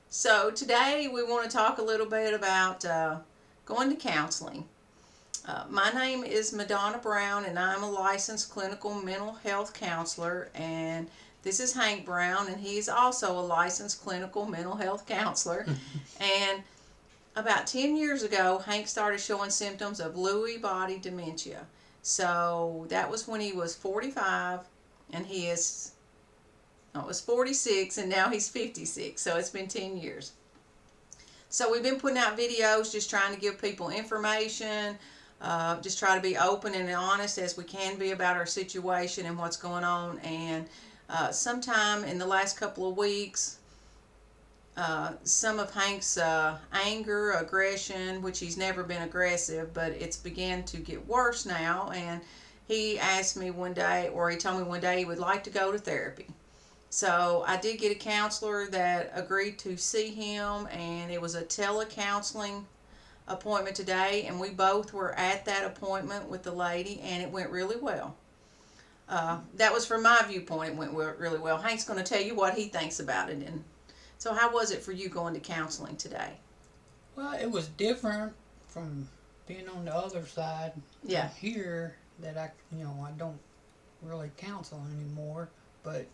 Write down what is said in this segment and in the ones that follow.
So today we want to talk a little bit about going to counseling. My name is Madonna Brown, and I'm a licensed clinical mental health counselor. And this is Hank Brown, and he's also a licensed clinical mental health counselor. And about 10 years ago, Hank started showing symptoms of Lewy Body Dementia. So that was when he was 45, and he is, no, it was 46, and now he's 56. So it's been 10 years. So we've been putting out videos just trying to give people information, just try to be open and honest as we can be about our situation and what's going on. And sometime in the last couple of weeks, some of Hank's anger, aggression, which he's never been aggressive, but it's began to get worse now. And he asked me one day, or he told me one day he would like to go to therapy. So I did get a counselor that agreed to see him, and it was a telecounseling appointment today, and we both were at that appointment with the lady, and it went really well. That was from my viewpoint. It went really well. Hank's going to tell you what he thinks about it. And so, how was it for you going to counseling today? Well, it was different from being on the other side. Yeah. Here that I don't really counsel anymore, but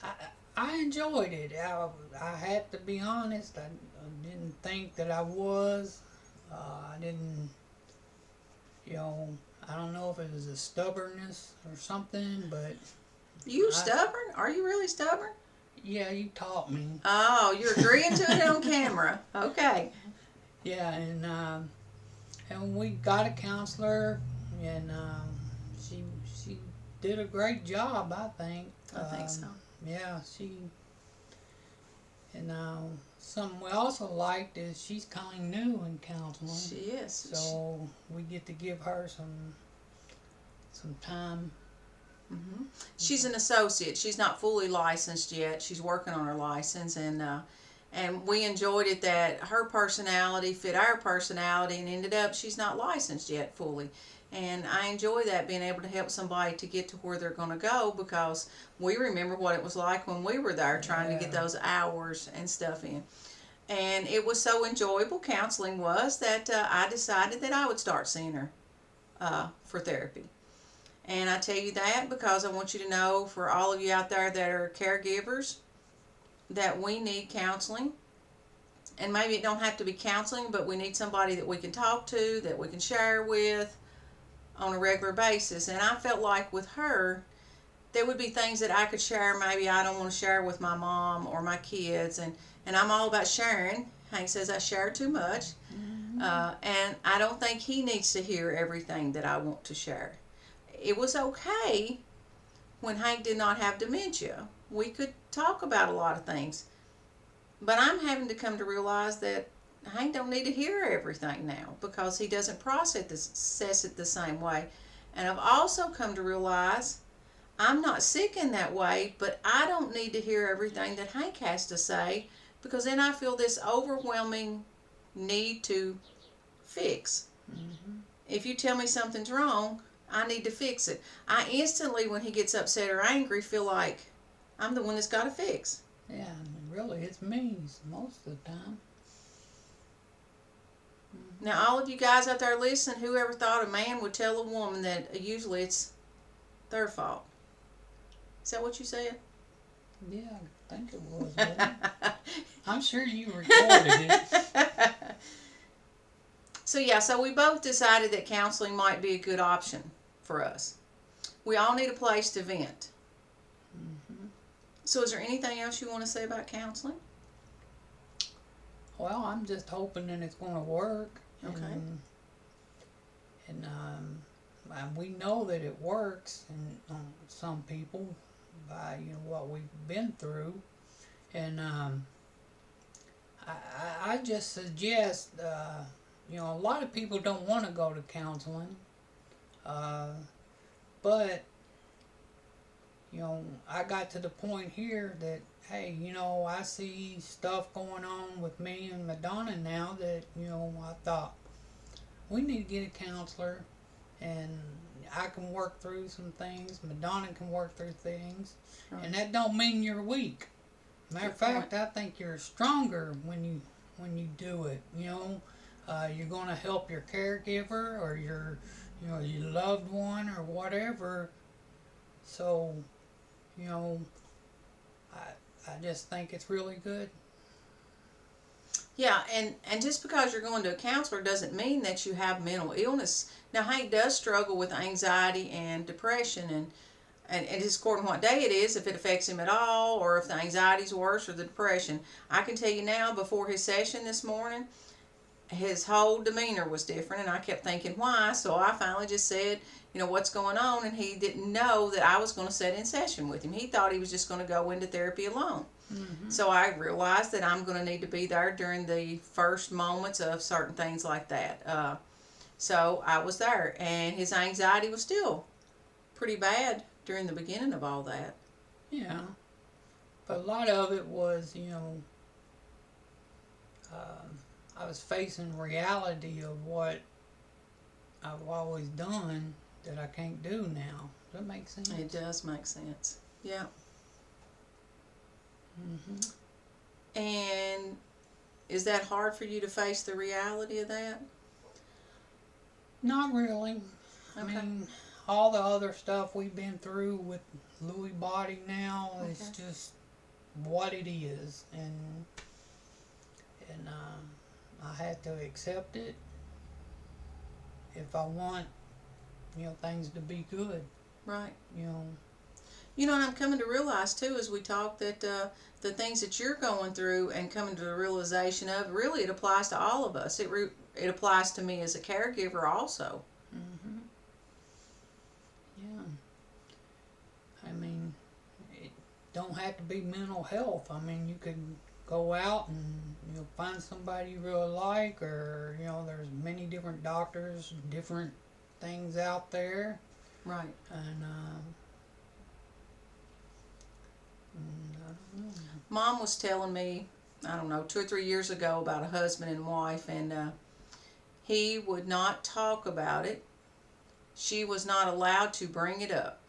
I, I enjoyed it. I had to be honest. I didn't think that I was. I didn't, you know, I don't know if it was a stubbornness or something, but You stubborn? Are you really stubborn? yeah, you taught me. Oh, you're agreeing to it on camera. Okay. Yeah, and we got a counselor, and she did a great job, I think. I think so. Yeah, and something we also liked is she's kind of new in counseling. She is. So we get to give her some time. Mm-hmm. She's an associate. She's not fully licensed yet. She's working on her license, and we enjoyed it that her personality fit our personality, and ended up she's not licensed yet fully. And I enjoy that, being able to help somebody to get to where they're going to go, because we remember what it was like when we were there trying to get those hours and stuff in. And it was so enjoyable, counseling was, that I decided that I would start seeing her for therapy. And I tell you that because I want you to know, for all of you out there that are caregivers, that we need counseling. And maybe it don't have to be counseling, but we need somebody that we can talk to, that we can share with on a regular basis. And I felt like with her, there would be things that I could share maybe I don't want to share with my mom or my kids. And I'm all about sharing. Hank says I share too much. And I don't think he needs to hear everything that I want to share. It was okay when Hank did not have dementia. We could talk about a lot of things. But I'm having to come to realize that Hank don't need to hear everything now, because he doesn't process it the same way. And I've also come to realize I'm not sick in that way, but I don't need to hear everything that Hank has to say, because then I feel this overwhelming need to fix. Mm-hmm. If you tell me something's wrong, I need to fix it. I instantly, when he gets upset or angry, feel like I'm the one that's got to fix. Yeah, really, it's me most of the time. Now, all of you guys out there listening, whoever thought a man would tell a woman that usually it's their fault? Is that what you said? Yeah, I think it was. I'm sure you recorded it. So we both decided that counseling might be a good option for us. We all need a place to vent. Mm-hmm. So is there anything else you want to say about counseling? Well, I'm just hoping that it's going to work. Okay. And we know that it works on some people by what we've been through, and I just suggest a lot of people don't want to go to counseling, but I got to the point here that, hey, I see stuff going on with me and Madonna now that, I thought we need to get a counselor, and I can work through some things, Madonna can work through things, Right. and that don't mean you're weak. Matter of fact, I think you're stronger when you do it. You're gonna help your caregiver or your loved one or whatever. So, you know, I just think it's really good. Yeah, and just because you're going to a counselor doesn't mean that you have mental illness. Now, Hank does struggle with anxiety and depression, and it is according to what day it is, if it affects him at all, or if the anxiety's worse or the depression. I can tell you now, before his session this morning, his whole demeanor was different, and I kept thinking why. So I finally just said, what's going on, and he didn't know that I was going to sit in session with him. He thought he was just going to go into therapy alone. Mm-hmm. So I realized that I'm going to need to be there during the first moments of certain things like that. So I was there, and his anxiety was still pretty bad during the beginning of all that. Yeah, but a lot of it was, I was facing reality of what I've always done that I can't do now. Does that make sense? It does make sense. Yeah. Mm-hmm. And is that hard for you to face the reality of that? Not really. Okay. I mean, all the other stuff we've been through with Lewy Body now is Okay. just what it is, and I had to accept it if I want, things to be good. Right. You know. And I'm coming to realize too, as we talk, that the things that you're going through and coming to the realization of, really, it applies to all of us. It applies to me as a caregiver also. Mm-hmm. Yeah. I mean, it don't have to be mental health. I mean, you could go out and find somebody you really like, or there's many different doctors, different things out there, Right. and I don't know. Mom was telling me, I don't know, 2 or 3 years ago about a husband and wife, and he would not talk about it. She was not allowed to bring it up.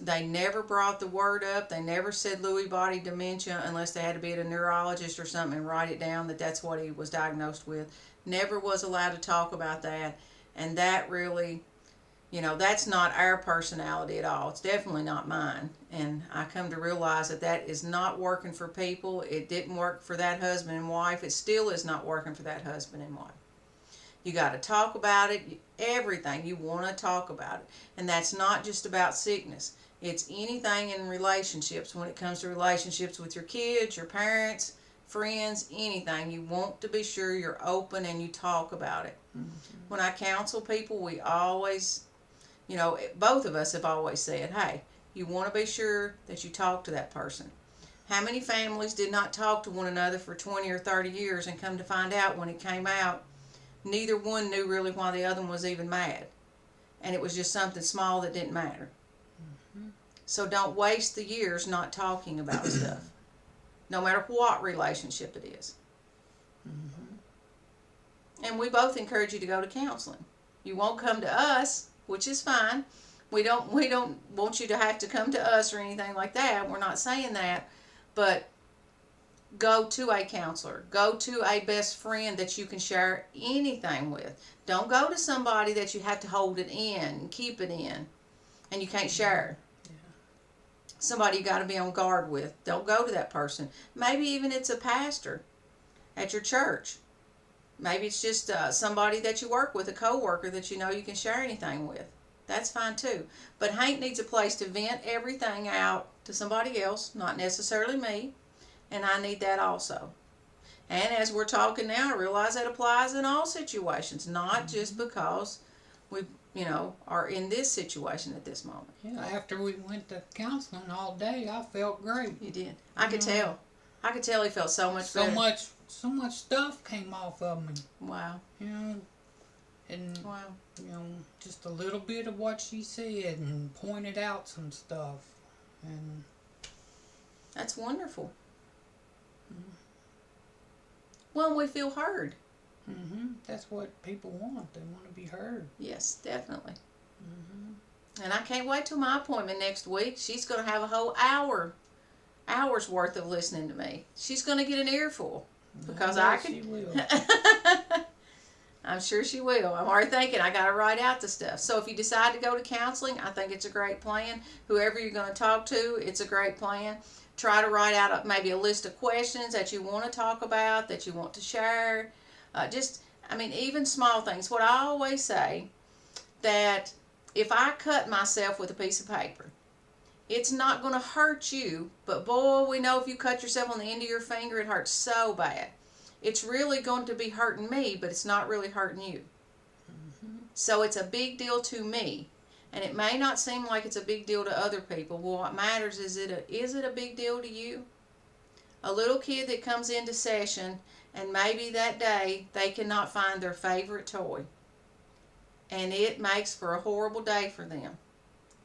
They never brought the word up. They never said Lewy Body Dementia unless they had to be at a neurologist or something and write it down that that's what he was diagnosed with. Never was allowed to talk about that. And that really, that's not our personality at all. It's definitely not mine. And I come to realize that that is not working for people. It didn't work for that husband and wife. It still is not working for that husband and wife. You got to talk about it. Everything you want to talk about it. And that's not just about sickness. It's anything in relationships. When it comes to relationships with your kids, your parents, friends, anything, you want to be sure you're open and you talk about it. Mm-hmm. When I counsel people, we always, both of us have always said, hey, you want to be sure that you talk to that person. How many families did not talk to one another for 20 or 30 years and come to find out when it came out, neither one knew really why the other one was even mad. And it was just something small that didn't matter. Mm-hmm. So don't waste the years not talking about stuff, no matter what relationship it is. Mm-hmm. And we both encourage you to go to counseling. You won't come to us, which is fine. We don't want you to have to come to us or anything like that. We're not saying that. But go to a counselor. Go to a best friend that you can share anything with. Don't go to somebody that you have to hold it in and keep it in and you can't share. Yeah. Somebody you got to be on guard with. Don't go to that person. Maybe even it's a pastor at your church. Maybe it's just somebody that you work with, a coworker that you can share anything with. That's fine too. But Hank needs a place to vent everything out to somebody else, not necessarily me. And I need that also. And as we're talking now, I realize that applies in all situations, not just because we, are in this situation at this moment. Yeah, after we went to counseling all day, I felt great. You did. I could tell. I could tell he felt so much better. So much stuff came off of me. Wow. And Wow. just a little bit of what she said and pointed out some stuff, and That's wonderful. Well, we feel heard. That's what people want. They want to be heard. Yes, definitely. And I can't wait till my appointment next week. She's going to have a whole hour hours worth of listening to me. She's going to get an earful because She will. I'm sure she will. I'm already thinking I got to write out the stuff. So if you decide to go to counseling, I think it's a great plan. Whoever you're going to talk to, it's a great plan. Try to write out maybe a list of questions that you want to talk about, that you want to share. Even small things. What I always say, that if I cut myself with a piece of paper, it's not going to hurt you, but boy, we know if you cut yourself on the end of your finger, it hurts so bad. It's really going to be hurting me, but it's not really hurting you. So it's a big deal to me, and it may not seem like it's a big deal to other people. Well, what matters is it a big deal to you? A little kid that comes into session, and maybe that day they cannot find their favorite toy, and it makes for a horrible day for them.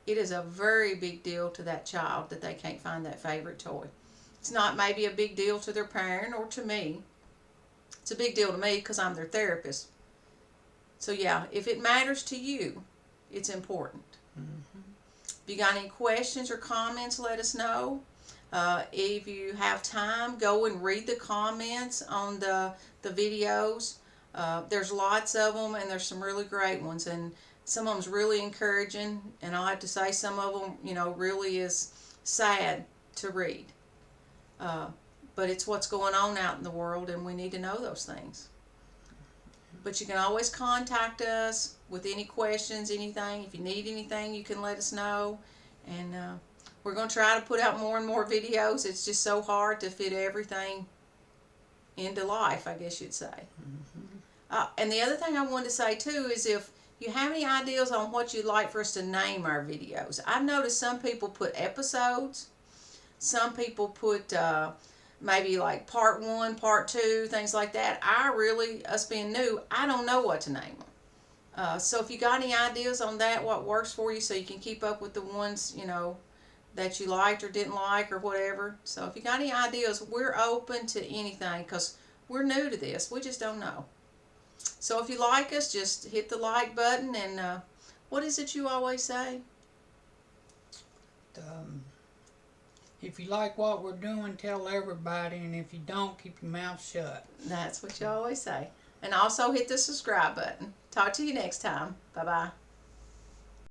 It is a very big deal to that child that they can't find that favorite toy. It's not maybe a big deal to their parent or to me. It's a big deal to me because I'm their therapist. So yeah, if it matters to you, it's important. If you got any questions or comments, let us know. If you have time, go and read the comments on the videos. There's lots of them, and there's some really great ones, and some of them's really encouraging, and I'll have to say some of them, really is sad to read. But it's what's going on out in the world, and we need to know those things. But you can always contact us with any questions, anything. If you need anything, you can let us know. And we're going to try to put out more and more videos. It's just so hard to fit everything into life, I guess you'd say. And the other thing I wanted to say, too, is if you have any ideas on what you'd like for us to name our videos. I've noticed some people put episodes. Some people put maybe like part 1, part 2, things like that. Us being new, I don't know what to name them. So if you got any ideas on that, what works for you, so you can keep up with the ones, that you liked or didn't like or whatever. So if you got any ideas, we're open to anything because we're new to this. We just don't know. So if you like us, just hit the like button, and what is it you always say? If you like what we're doing, tell everybody, and if you don't, keep your mouth shut. That's what you always say. And also hit the subscribe button. Talk to you next time. Bye-bye.